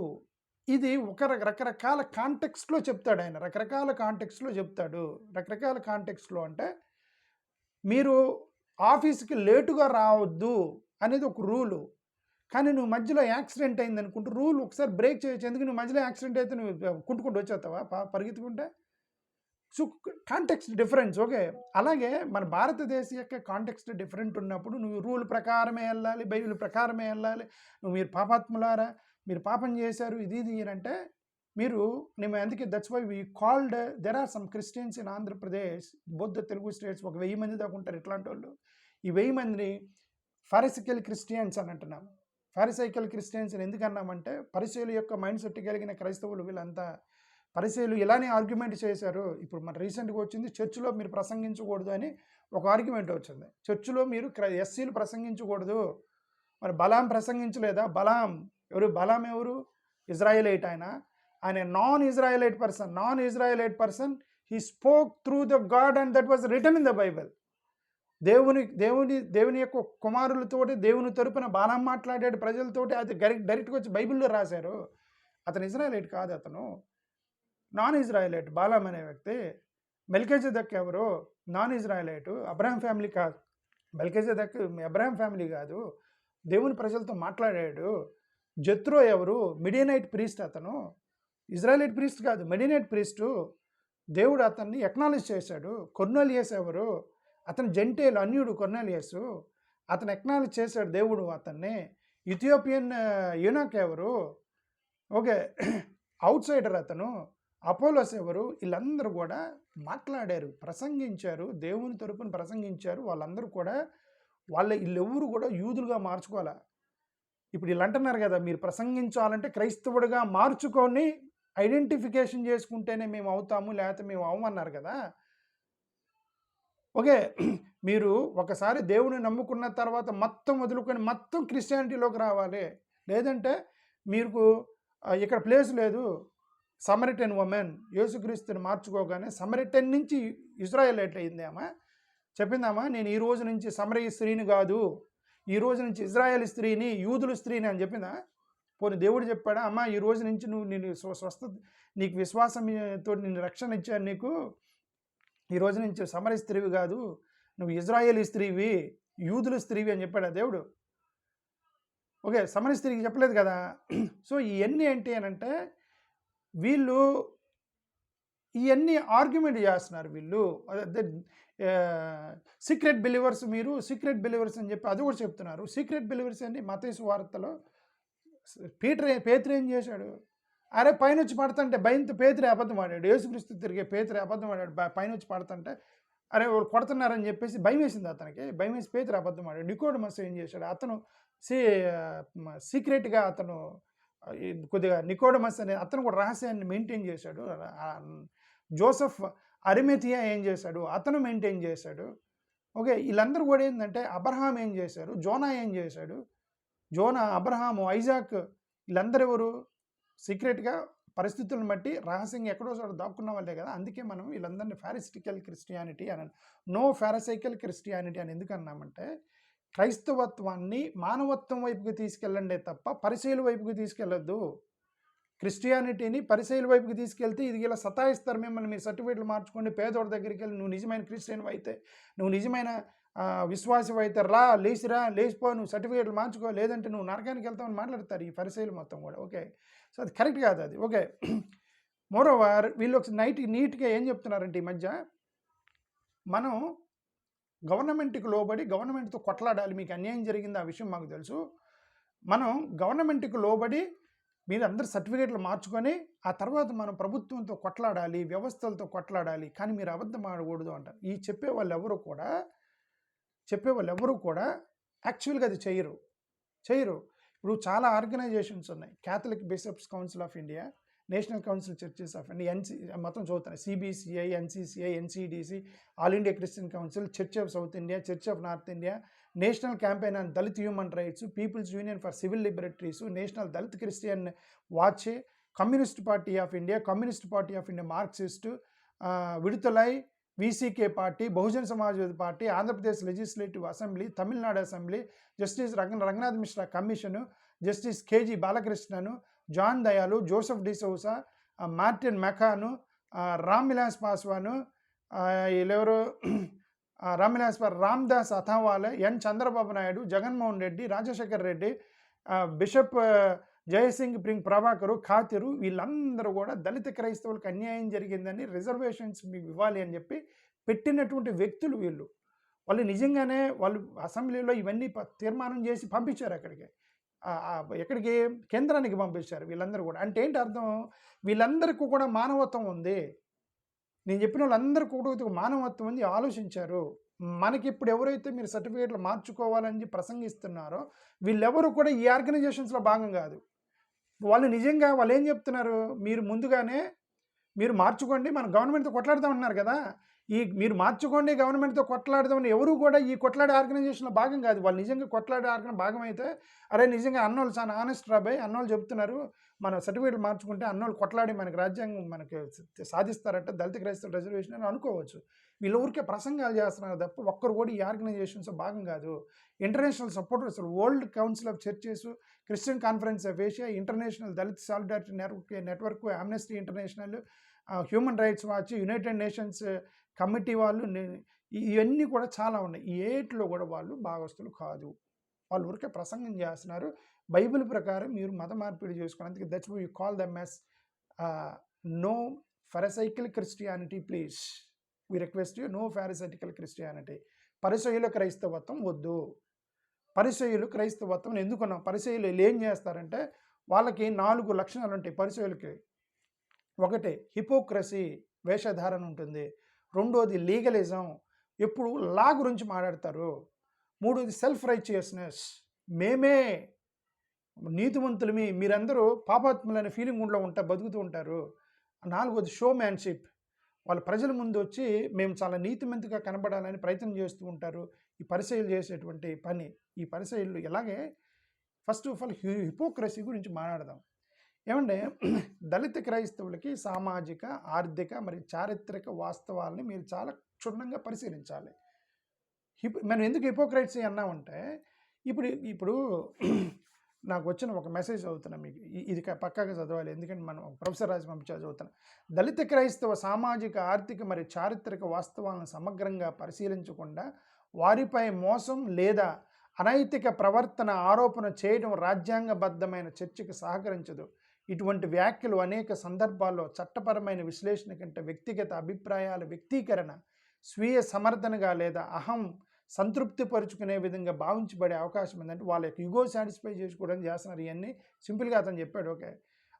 ఇది ఒక రకరకాల కాంటెక్స్ట్లో చెప్తాడు ఆయన, రకరకాల కాంటెక్స్ట్లో చెప్తాడు. రకరకాల కాంటెక్స్ట్లో అంటే మీరు ఆఫీస్కి లేటుగా రావద్దు అనేది ఒక రూలు. కానీ నువ్వు మధ్యలో యాక్సిడెంట్ అయింది అనుకుంటూ రూల్ ఒకసారి బ్రేక్ చేయొచ్చు. ఎందుకు నువ్వు మధ్యలో యాక్సిడెంట్ అయితే నువ్వు కుంటుకుంటూ వచ్చేస్తావా పరిగెత్తుకుంటే? So context difference. ఓకే, అలాగే మన భారతదేశం యొక్క కాంటెక్స్ట్ డిఫరెంట్ ఉన్నప్పుడు నువ్వు రూల్ ప్రకారమే వెళ్ళాలి, బైబిల్ ప్రకారమే వెళ్ళాలి. మీరు పాపాత్ములారా, మీరు పాపం చేశారు, ఇది అంటే మేము అందుకే that's why we called, there are some Christians in Andhra Pradesh, both the Telugu states, ఒక 1000 మంది దాకా ఉంటారు ఇట్లాంటి వాళ్ళు. ఈ 1000 మందిని ఫారిసికల్ క్రిస్టియన్స్ అని అంటున్నాము. ఫారిసైకల్ క్రిస్టియన్స్ అని ఎందుకన్నామంటే పరిసయ్యుల యొక్క మైండ్ సెట్ కలిగిన క్రైస్తవులు వీళ్ళంతా. పరిసయ్యులు ఇలానే ఆర్గ్యుమెంట్ చేశారు. ఇప్పుడు మన రీసెంట్గా వచ్చింది, చర్చిలో మీరు ప్రసంగించకూడదు అని ఒక ఆర్గ్యుమెంట్ వచ్చింది. చర్చిలో మీరు ఎస్సీలు ప్రసంగించకూడదు. మరి బలాం ప్రసంగించలేదా? బలాం ఎవరు? ఇజ్రాయలైట్. ఆయన non Israelite person. He spoke through the God and that was return in the Bible. దేవుని యొక్క కుమారులతోటి దేవుని తరపున బాలాం మాట్లాడాడు ప్రజలతోటి. అది డైరెక్ట్గా వచ్చి బైబిల్లో రాశారు. అతను ఇజ్రాయలైట్ కాదు, అతను నాన్ ఇజ్రాయలైట్. బాలాం అనే వ్యక్తి. మెల్కీజెదెక్ ఎవరు? Non Israelite. అబ్రహాం ఫ్యామిలీ కాదు. మెల్కీజెదెక్ అబ్రహాం ఫ్యామిలీ కాదు, దేవుని ప్రజలతో మాట్లాడాడు. జెత్రో ఎవరు? మిడియనైట్ ప్రీస్ట్. అతను ఇజ్రాయలైట్ ప్రీస్ట్ కాదు, మిడియనైట్ ప్రీస్టు. దేవుడు అతన్ని ఎక్నాలెడ్జ్ చేశాడు. కొర్నేలియస్ ఎవరు? అతను జెంటేల్, అన్యుడు. కొర్నేలియస్ అతను ఎక్నాలెడ్జ్ చేశాడు దేవుడు అతన్ని. ఇథియోపియన్ యూనాక్ ఎవరు? ఓకే, అవుట్ సైడర్ అతను. అపోలోస్ ఎవరు? వీళ్ళందరూ కూడా మాట్లాడారు, ప్రసంగించారు, దేవుని తరపున ప్రసంగించారు. వాళ్ళందరూ కూడా వీళ్ళెవరు కూడా యూదులుగా మార్చుకోవాలా. ఇప్పుడు వీళ్ళు అంటున్నారు కదా, మీరు ప్రసంగించాలంటే క్రైస్తవుడిగా మార్చుకొని ఐడెంటిఫికేషన్ చేసుకుంటేనే మేము అవుతాము, లేకపోతే మేము అవమన్నారు కదా. ఓకే. మీరు ఒకసారి దేవుడిని నమ్ముకున్న తర్వాత మొత్తం వదులుకొని మొత్తం క్రిస్టియానిటీలోకి రావాలి. లేదంటే మీకు ఇక్కడ ప్లేస్ లేదు. సమరిటన్ ఉమెన్ యేసుక్రీస్తుని మార్చుకోగానే సమరిటన్ నుంచి ఇజ్రాయేలైట్ అయింది ఆమె. చెప్పిందామా, నేను ఈ రోజు నుంచి సమరయ స్త్రీని కాదు, ఈ రోజు నుంచి ఇజ్రాయేల్ స్త్రీని, యూదుల స్త్రీని అని చెప్పిందా? పోనీ దేవుడు చెప్పాడా, అమ్మ ఈ రోజు నుంచి నేను స్వస్థత, నీకు విశ్వాసంతో నేను రక్షణ ఇచ్చాను, నీకు ఈ రోజు నుంచి సమరయ స్త్రీవి కాదు, నువ్వు ఇజ్రాయేలీ స్త్రీవి, యూదుల స్త్రీవి అని చెప్పాడా దేవుడు? ఓకే, సమరయ స్త్రీకి చెప్పలేదు కదా. సో ఇవన్నీ ఏంటి అని అంటే వీళ్ళు ఇవన్నీ ఆర్గ్యుమెంట్ చేస్తున్నారు. వీళ్ళు సీక్రెట్ బిలీవర్స్, మీరు సీక్రెట్ బిలీవర్స్ అని చెప్పి అది కూడా చెప్తున్నారు. సీక్రెట్ బిలీవర్స్ అని మత్తయి సువార్తలో పేతురు ఏం చేశాడు? అరే పైన వచ్చి పడుతుంటే భయంతో పేతురే అబద్ధం ఆడాడు. యేసుక్రీస్తు తిరిగే పేతురే అబద్ధం ఆడాడు. పైన వచ్చి పడుతుంటే అరే వాళ్ళు కొడుతున్నారని చెప్పేసి భయం వేసింది అతనికి. భయం వేసి పేతురు అబద్ధం ఆడాడు. నికోడమస్ ఏం చేశాడు? అతను సీక్రెట్గా అతను కొద్దిగా నికోడమస్ అనే అతను కూడా రహస్యాన్ని మెయింటైన్ చేశాడు. జోసెఫ్ అరిమేతియా ఏం చేశాడు? అతను మెయింటైన్ చేశాడు. ఓకే, వీళ్ళందరూ కూడా ఏంటంటే అబ్రహాం ఏం చేశారు? జోనా ఏం చేశాడు? జోనా, అబ్రహాము, ఐజాక్ వీళ్ళందరూ ఎవరు? సీక్రెట్గా పరిస్థితులను బట్టి రహస్యంగా ఎక్కడో చోట దాక్కున్న వాళ్ళే కదా. అందుకే మనం వీళ్ళందరినీ ఫారిస్టికల్ క్రిస్టియానిటీ అని, నో ఫారసైకల్ క్రిస్టియానిటీ అని ఎందుకు అన్నామంటే క్రైస్తవత్వాన్ని మానవత్వం వైపుకి తీసుకెళ్ళండే తప్ప పరిసయ్యుల వైపుకి తీసుకెళ్ళొద్దు. క్రిస్టియానిటీని పరిసయ్యుల వైపుకి తీసుకెళ్తే ఇది ఇలా సతాయిస్తారు మిమ్మల్ని, మీ సర్టిఫికేట్లు మార్చుకోండి, పేదోడి దగ్గరికి వెళ్ళి నువ్వు నిజమైన క్రిస్టియన్ అయితే, నువ్వు నిజమైన విశ్వాసం అయితే లేచిపో, నువ్వు సర్టిఫికేట్లు మార్చుకో, లేదంటే నువ్వు నరకానికి వెళ్తామని మాట్లాడతారు ఈ పరిసయ్యులు మొత్తం కూడా. ఓకే, సో అది కరెక్ట్ కాదు అది. ఓకే, మోరోవర్ వీళ్ళు ఒక నీట్గా ఏం చెప్తున్నారంటే ఈ మధ్య మనం గవర్నమెంట్కి లోబడి గవర్నమెంట్తో కొట్లాడాలి, మీకు అన్యాయం జరిగింది ఆ విషయం మాకు తెలుసు, మనం గవర్నమెంట్కి లోబడి మీరు అందరు సర్టిఫికేట్లు మార్చుకొని ఆ తర్వాత మనం ప్రభుత్వంతో కొట్లాడాలి, వ్యవస్థలతో కొట్లాడాలి, కానీ మీరు అబద్ధం ఆడకూడదు అంటారు. ఈ చెప్పేవాళ్ళు ఎవరు కూడా యాక్చువల్గా అది చేయరు. ఇప్పుడు చాలా ఆర్గనైజేషన్స్ ఉన్నాయి. Catholic Bishops Council of India, National Council Churches of India, మొత్తం చదువుతున్నాయి, CBCI, NCCI, NCDC, All India Christian Council, Church of South India, Church of North India, National Campaign on Dalit Human Rights, Peoples Union for Civil Liberties, National Dalit Christian Watch, Communist Party of India, Marxist, Viduthalai, VCK Party, Bahujan Samajwadi Party, Andhra Pradesh Legislative Assembly, Tamil Nadu Assembly, Justice Ranganath Mishra Commission, Justice KG Balakrishnan, John దయాలు, Joseph డిసౌసా, Martin మెకాను, Ram Vilas పాస్వాను, వీళ్ళెవరు, రామ్దాస్ అథవాలే, ఎన్ Chandrababu Naidu, Jaganmohan Reddy, Rajasekhar Reddy, bishop Jaising Prabhakar, ఖాతిరు, వీళ్ళందరూ కూడా దళిత క్రైస్తవులకు అన్యాయం జరిగిందని reservations మీకు ఇవ్వాలి అని చెప్పి పెట్టినటువంటి వ్యక్తులు వీళ్ళు. వాళ్ళు నిజంగానే వాళ్ళు అసెంబ్లీలో ఇవన్నీ తీర్మానం చేసి పంపించారు ఎక్కడికి, కేంద్రానికి పంపించారు వీళ్ళందరూ కూడా. అంటే ఏంటి అర్థం? వీళ్ళందరికీ కూడా మానవత్వం ఉంది. నేను చెప్పిన వాళ్ళందరికీ కూడా మానవత్వం ఉంది, ఆలోచించారు. మనకి ఇప్పుడు ఎవరైతే మీరు సర్టిఫికేట్లు మార్చుకోవాలని ప్రసంగిస్తున్నారో వీళ్ళెవరు కూడా ఈ ఆర్గనైజేషన్స్లో భాగం కాదు. వాళ్ళు నిజంగా వాళ్ళు ఏం చెప్తున్నారు? మీరు ముందుగానే మీరు మార్చుకోండి, మనం గవర్నమెంట్తో కొట్లాడదామన్నారు కదా, మీరు మార్చుకోండి గవర్నమెంట్తో కొట్లాడదామని ఎవరు కూడా ఈ కొట్లాడే ఆర్గనైజేషన్లో భాగం కాదు. వాళ్ళు నిజంగా కొట్లాడే భాగం అయితే అరే నిజంగా అన్నోళ్ళు చాలా ఆనెస్ట్ రాబాయ్, అన్నోళ్ళు చెప్తున్నారు మన సర్టిఫికేట్లు మార్చుకుంటే అన్నోళ్ళు కొట్లాడి మనకి రాజ్యాంగం మనకి సాధిస్తారట, దళిత క్రైస్తవ రిజర్వేషన్ అని అనుకోవచ్చు. వీళ్ళు ఊరికే ప్రసంగాలు చేస్తున్నారు తప్ప ఒక్కరు కూడా ఈ ఆర్గనైజేషన్స్ భాగం కాదు. International supporters, world council of churches, Christian conference of Asia, international Dalit solidarity network, Amnesty international, human rights watch, United nations committee వాళ్ళు, ఇవన్నీ కూడా చాలా ఉన్నాయి. ఈ ఏట్లో కూడా వాళ్ళు భాగస్తులు కాదు. వాళ్ళు ఊరికే ప్రసంగం చేస్తున్నారు. బైబిల్ ప్రకారం మీరు మత మార్పిడి చేసుకున్నందుకు that's why you call them as no pharisaical Christianity please. We request you, no pharisaical Christianity. పరిసయ్యుల క్రైస్తవత్వం వద్దు. పరిసయ్యులు క్రైస్తవత్వం ఎందుకున్నాం? పరిసయ్యులు ఏం చేస్తారంటే వాళ్ళకి 4 లక్షణాలు ఉంటాయి పరిసయ్యులకి. ఒకటి హిపోక్రసీ, వేషధారణ ఉంటుంది. రెండోది లీగలిజం, ఎప్పుడు లా గురించి మాట్లాడతారు. మూడోది సెల్ఫ్ రైచియస్నెస్, మేమే నీతివంతులమి, మీరందరూ పాపాత్ములనే ఫీలింగ్ బతుకుతూ ఉంటారు. నాలుగోది షోమ్యాన్షిప్, వాళ్ళ ప్రజల ముందు వచ్చి మేము చాలా నీతిమంతిగా కనబడాలని ప్రయత్నం చేస్తూ ఉంటారు. ఈ పరిసయ్యులు చేసేటువంటి పని. ఈ పరిసయ్యులు ఎలాగే ఫస్ట్ ఆఫ్ ఆల్ హిపోక్రసీ గురించి మాట్లాడదాం. ఏమంటే దళిత క్రైస్తవులకి సామాజిక, ఆర్థిక మరియు చారిత్రక వాస్తవాలని మీరు చాలా క్షుణ్ణంగా పరిశీలించాలి. మనం ఎందుకు హిపోక్రసీ అన్నామంటే ఇప్పుడు ఇప్పుడు నాకు వచ్చిన ఒక మెసేజ్ చదువుతున్నా మీకు. ఇది పక్కాగా చదవాలి, ఎందుకంటే మనం ప్రొఫెసర్ రాజు పంపించా చదువుతున్నాం. దళిత క్రైస్తవ సామాజిక, ఆర్థిక మరియు చారిత్రక వాస్తవాలను సమగ్రంగా పరిశీలించకుండా వారిపై మోసం లేదా అనైతిక ప్రవర్తన ఆరోపణ చేయడం రాజ్యాంగబద్ధమైన చర్చకు సహకరించదు. ఇటువంటి వ్యాఖ్యలు అనేక సందర్భాల్లో చట్టపరమైన విశ్లేషణ కంటే వ్యక్తిగత అభిప్రాయాల వ్యక్తీకరణ, స్వీయ సమర్థనగా లేదా అహం సంతృప్తిపరుచుకునే విధంగా భావించబడే అవకాశం ఉందంటే వాళ్ళ యొక్క యుగో సాటిస్ఫై చేసుకోవడానికి చేస్తున్నారు. ఇవన్నీ సింపుల్గా అతను చెప్పాడు. ఓకే,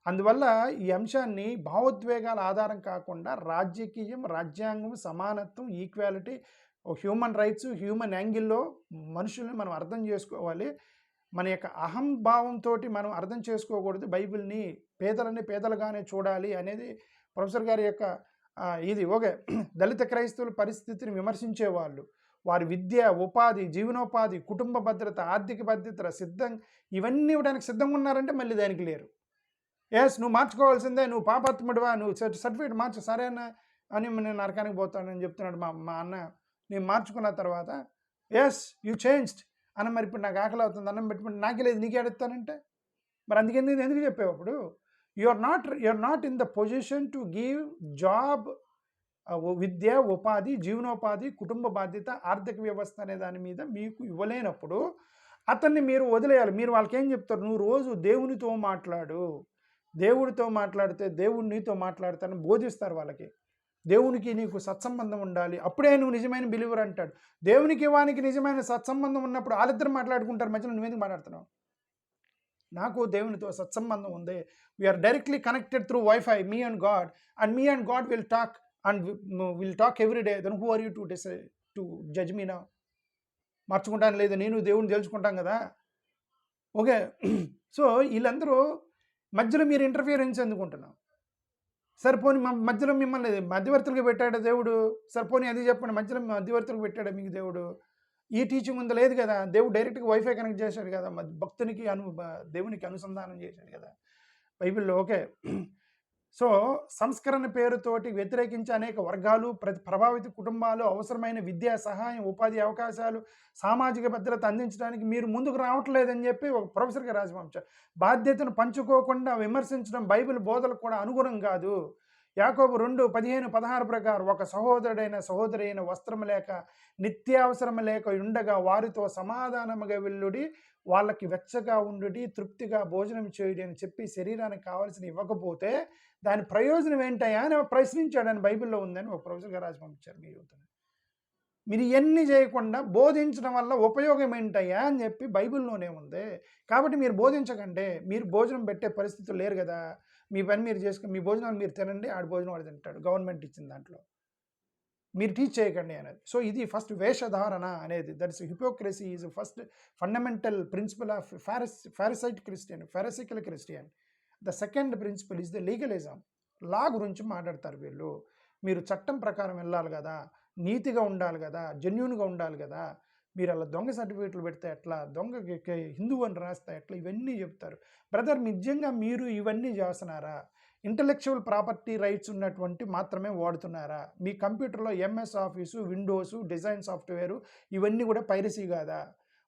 అందువల్ల ఈ అంశాన్ని భావోద్వేగాల ఆధారం కాకుండా రాజకీయం, రాజ్యాంగం, సమానత్వం, ఈక్వాలిటీ, హ్యూమన్ రైట్స్, హ్యూమన్ యాంగిల్లో మనుషుల్ని మనం అర్థం చేసుకోవాలి. మన యొక్క అహంభావంతో మనం అర్థం చేసుకోకూడదు. బైబిల్ని పేదలని పేదలుగానే చూడాలి అనేది ప్రొఫెసర్ గారి యొక్క ఇది. ఓకే, దళిత క్రైస్తవుల పరిస్థితిని విమర్శించేవాళ్ళు వారి విద్య, ఉపాధి, జీవనోపాధి, కుటుంబ భద్రత, ఆర్థిక భద్రత ఇవన్నీ ఇవ్వడానికి సిద్ధంగా ఉన్నారంటే మళ్ళీ దానికి లేరు. ఎస్, నువ్వు మార్చుకోవాల్సిందే, నువ్వు పాపాత్ముడివా, నువ్వు సర్టిఫికేట్ మార్చు, సరేనా అని నేను నరకానికి పోతానని చెప్తున్నాడు మా అన్న. నేను మార్చుకున్న తర్వాత ఎస్ యూ చేంజ్డ్ అని, మరి ఇప్పుడు నాకు ఆకలి అవుతుంది, అన్నం పెట్టుకుంటే నాకే లేదు, నీకే అడుగుతానంటే మరి అందుకని నేను ఎందుకు చెప్పావు? అప్పుడు you are not in the position to give job, విద్య, ఉపాధి, జీవనోపాధి, కుటుంబ బాధ్యత, ఆర్థిక వ్యవస్థ అనే దాని మీద మీకు ఇవ్వలేనప్పుడు అతన్ని మీరు వదిలేయాలి. మీరు వాళ్ళకి ఏం చెప్తారు? నువ్వు రోజు దేవునితో మాట్లాడు, దేవుడితో మాట్లాడితే దేవుడు నీతో మాట్లాడతానని బోధిస్తారు వాళ్ళకి. దేవునికి నీకు సత్సంబంధం ఉండాలి, అప్పుడే నువ్వు నిజమైన బిలీవర్ అంటాడు. దేవునికి వానికి నిజమైన సత్సంబంధం ఉన్నప్పుడు వాళ్ళిద్దరు మాట్లాడుకుంటారు, మధ్యలో నువ్వేందుకు మాట్లాడుతున్నావు? నాకు దేవునితో సత్సంబంధం ఉంది, we are directly connected through wifi, me and God will talk and we'll talk every day. Then who are you to judge me now? మార్చుకుంటాను లేదా, నేను దేవుడిని తెలుసుకుంటాం కదా. ఓకే, సో వీళ్ళందరూ మధ్యలో మీరు ఇంటర్ఫియరెన్స్ ఎందుకుంటున్నాం? సరిపోని మధ్యలో మిమ్మల్ని మధ్యవర్తులుగా పెట్టాడు దేవుడు. సరిపోని అది చెప్పండి, మధ్యలో మధ్యవర్తులకు పెట్టాడు మీకు దేవుడు. ఈ టీచింగ్ ఉందా? లేదు కదా. దేవుడు డైరెక్ట్గా వైఫై కనెక్ట్ చేశాడు కదా, భక్తునికి దేవునికి అనుసంధానం చేశాడు కదా బైబిల్లో. ఓకే, సో సంస్కరణ పేరుతోటి వ్యతిరేకించే అనేక వర్గాలు, ప్రభావిత కుటుంబాలు అవసరమైన విద్యా సహాయం, ఉపాధి అవకాశాలు, సామాజిక భద్రత అందించడానికి మీరు ముందుకు రావట్లేదని చెప్పి ఒక ప్రొఫెసర్గా రాసి పంపించారు. బాధ్యతను పంచుకోకుండా విమర్శించడం బైబిల్ బోధలకు కూడా అనుగుణం కాదు. యాకోబు 2:15-16 ప్రకారం ఒక సహోదరి అయిన వస్త్రం లేక, నిత్యావసరం లేక ఉండగా వారితో సమాధానముగా వెళ్ళుడి, వాళ్ళకి వెచ్చగా ఉండుడి, తృప్తిగా భోజనం చేయుడి అని చెప్పి శరీరానికి కావాల్సిన ఇవ్వకపోతే దాని ప్రయోజనం ఏంటయ్యా అని ప్రశ్నించాడని బైబిల్లో ఉందని ఒక ప్రొఫెసర్గా రాసి పంపించారు మీ యూత్ని. మీరు ఇవన్నీ చేయకుండా బోధించడం వల్ల ఉపయోగం ఏంటయ్యా అని చెప్పి బైబిల్లోనే ఉంది. కాబట్టి మీరు బోధించకండి, మీరు భోజనం పెట్టే పరిస్థితులు లేరు కదా. మీ పని మీరు చేసుకుని మీ భోజనాలు మీరు తినండి, ఆడి భోజనం వాడు తింటాడు, గవర్నమెంట్ ఇచ్చిన దాంట్లో మీరు టీచ్ చేయకండి అనేది. సో ఇది ఫస్ట్ వేషధారణ అనేది, that's hypocrisy is first fundamental principle of pharisaical Christian. The second principle is the legalism. Law గురించి మాట్లాడతారు వీళ్ళు. మీరు చట్టం ప్రకారం వెళ్ళాలి కదా, నీతిగా ఉండాలి కదా, జెన్యూన్గా ఉండాలి కదా. మీరు అలా దొంగ సర్టిఫికేట్లు పెడితే ఎట్లా, దొంగ హిందూ అని రాస్తే ఎట్లా, ఇవన్నీ చెప్తారు. బ్రదర్, నిజంగా మీరు ఇవన్నీ చేస్తున్నారా? ఇంటలెక్చువల్ ప్రాపర్టీ రైట్స్ ఉన్నటువంటి మాత్రమే వాడుతున్నారా? మీ కంప్యూటర్లో MS office, Windows, design software ఇవన్నీ కూడా పైరసీ కాదా?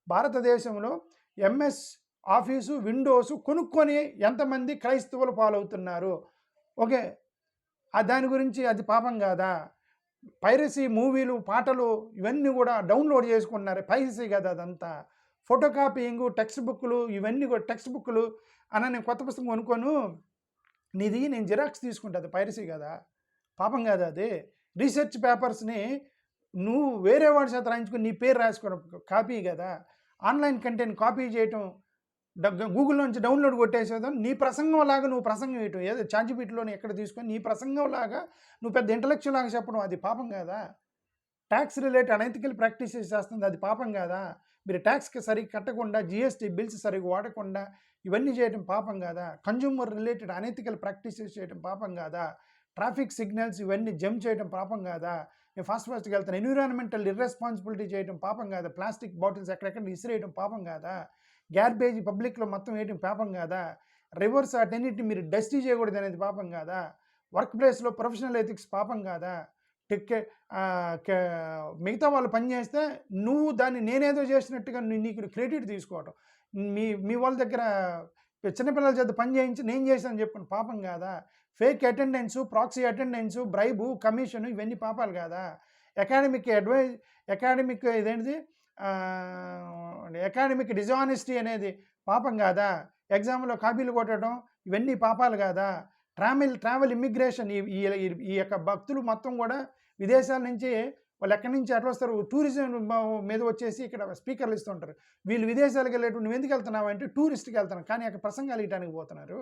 భారతదేశంలో ఎంఎస్ ఆఫీసు, విండోస్ కొనుక్కొని ఎంతమంది క్రైస్తవులు పాలవుతున్నారు? ఓకే, దాని గురించి అది పాపం కాదా? పైరసీ మూవీలు, పాటలు ఇవన్నీ కూడా డౌన్లోడ్ చేసుకున్నారు, పైరసీ కదా అదంతా. ఫోటో కాపీయింగ్, టెక్స్ట్ బుక్లు ఇవన్నీ కూడా, టెక్స్ట్ బుక్లు అన్న నేను కొత్త పుస్తకం కొనుక్కోను, నీది నేను జిరాక్స్ తీసుకుంటుంది, పైరసీ కదా, పాపం కాదా అది? రీసెర్చ్ పేపర్స్ని నువ్వు వేరే వాడి చేత రాయించుకొని నీ పేరు రాసుకోవడం కాపీ కదా. ఆన్లైన్ కంటెంట్ కాపీ చేయటం, గూగుల్లో నుంచి డౌన్లోడ్ కొట్టేసేదాం, నీ ప్రసంగం లాగా నువ్వు ప్రసంగం వేయటం, ఏదో చార్జిపీటీలోని ఎక్కడ తీసుకొని నీ ప్రసంగం లాగా నువ్వు పెద్ద ఇంటలెక్చువల్ లాగా చెప్పడం, అది పాపం కాదా? ట్యాక్స్ రిలేటెడ్ అనైతికల్ ప్రాక్టీసెస్ చేస్తుంది, అది పాపం కాదా? మీరు ట్యాక్స్కి సరిగ్గా కట్టకుండా, జిఎస్టీ బిల్స్ సరిగ్గా వాడకుండా ఇవన్నీ చేయడం పాపం కాదా? కన్జ్యూమర్ రిలేటెడ్ అనైతికల్ ప్రాక్టీసెస్ చేయడం పాపం కాదా? ట్రాఫిక్ సిగ్నల్స్ ఇవన్నీ జంప్ చేయడం పాపం కాదా? నేను ఫాస్ట్గా వెళ్తాను. ఎన్విరాన్మెంటల్ ఇర్రెస్పాన్సిబిలిటీ చేయడం పాపం కాదా? ప్లాస్టిక్ బాటిల్స్ ఎక్కడెక్కడ విసిరేయడం పాపం కాదా? గ్యార్బేజ్ పబ్లిక్లో మొత్తం వేయడం పాపం కాదా? రివర్స్ అటన్నిటిని మీరు డస్టీ చేయకూడదు అనేది పాపం కాదా? వర్క్ ప్లేస్లో ప్రొఫెషనల్ ఎథిక్స్ పాపం కాదా? మిగతా వాళ్ళు పని చేస్తే నువ్వు దాన్ని నేనేదో చేసినట్టుగా నీకు క్రెడిట్ తీసుకోవటం, మీ వాళ్ళ దగ్గర చిన్నపిల్లల చేత పని చేయించి నేను చేశాను చెప్పండి పాపం కాదా? Fake attendance, proxy attendance, bribe, commission ఇవన్నీ పాపాలు కాదా? అకాడమిక్ ఇదేంటిది అకాడమిక్ డిజానెస్టీ అనేది పాపం కాదా? ఎగ్జామ్లో కాపీలు కొట్టడం ఇవన్నీ పాపాలు కాదా? ట్రావెల్ ఇమ్మిగ్రేషన్ ఈ యొక్క భక్తులు మొత్తం కూడా విదేశాల నుంచి వాళ్ళు ఎక్కడి నుంచి ఎట్లా వస్తారు, టూరిజం మీద వచ్చేసి ఇక్కడ స్పీకర్లు ఇస్తుంటారు. వీళ్ళు విదేశాలకు వెళ్ళేటప్పుడు నువ్వు ఎందుకు వెళ్తున్నావు అంటే టూరిస్ట్కి వెళ్తాను, కానీ అక్కడ ప్రసంగాలు ఇవ్వడానికి పోతున్నారు.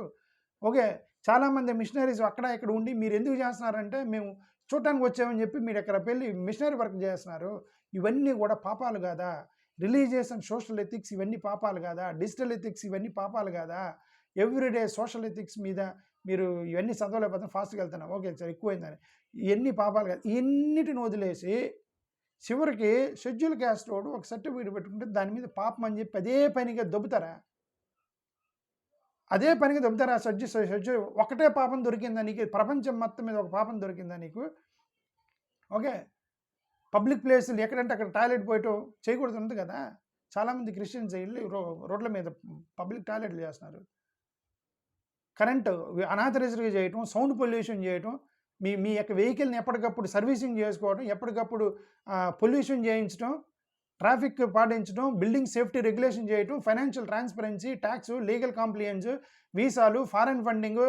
ఓకే, చాలామంది మిషనరీస్ అక్కడ ఇక్కడ ఉండి మీరు ఎందుకు చేస్తున్నారంటే మేము చూడటానికి వచ్చామని చెప్పి మీరు ఎక్కడ వెళ్ళి మిషనరీ వర్క్ చేస్తున్నారు. ఇవన్నీ కూడా పాపాలు కాదా? రిలీజియస్ అండ్ సోషల్ ఎథిక్స్ ఇవన్నీ పాపాలు కాదా? డిజిటల్ ఎథిక్స్ ఇవన్నీ పాపాలు కాదా? ఎవ్రీడే సోషల్ ఎథిక్స్ మీద మీరు ఇవన్నీ చదవలేకపోతే ఫాస్ట్గా వెళ్తున్నాం, ఓకే సార్ ఎక్కువైందని, ఇవన్నీ పాపాలు కాదు. ఇన్నిటిని వదిలేసి చివరికి షెడ్యూల్ క్యాస్ట్ వాడు ఒక సర్టిఫికేట్ పెట్టుకుంటే దాని మీద పాపం అని చెప్పి అదే పనిగా దొబ్బుతారా? షెడ్యూల్ ఒకటే పాపం దొరికిందా నీకు? ప్రపంచం మొత్తం మీద ఒక పాపం దొరికిందా నీకు? ఓకే, పబ్లిక్ ప్లేసులు ఎక్కడంటే అక్కడ టాయిలెట్ పోయటం చేయకూడదు ఉంది కదా. చాలామంది క్రిస్టియన్స్ వెళ్ళి రోడ్ల మీద పబ్లిక్ టాయిలెట్లు చేస్తున్నారు. కరెంటు అనాథరైజ్డ్గా చేయటం, సౌండ్ పొల్యూషన్ చేయటం, మీ యొక్క వెహికల్ని ఎప్పటికప్పుడు సర్వీసింగ్ చేసుకోవడం, ఎప్పటికప్పుడు పొల్యూషన్ చేయించడం, ట్రాఫిక్ పాటించడం, బిల్డింగ్ సేఫ్టీ రెగ్యులేషన్ చేయటం, financial transparency, tax, legal compliance, వీసాలు, ఫారెన్ ఫండింగ్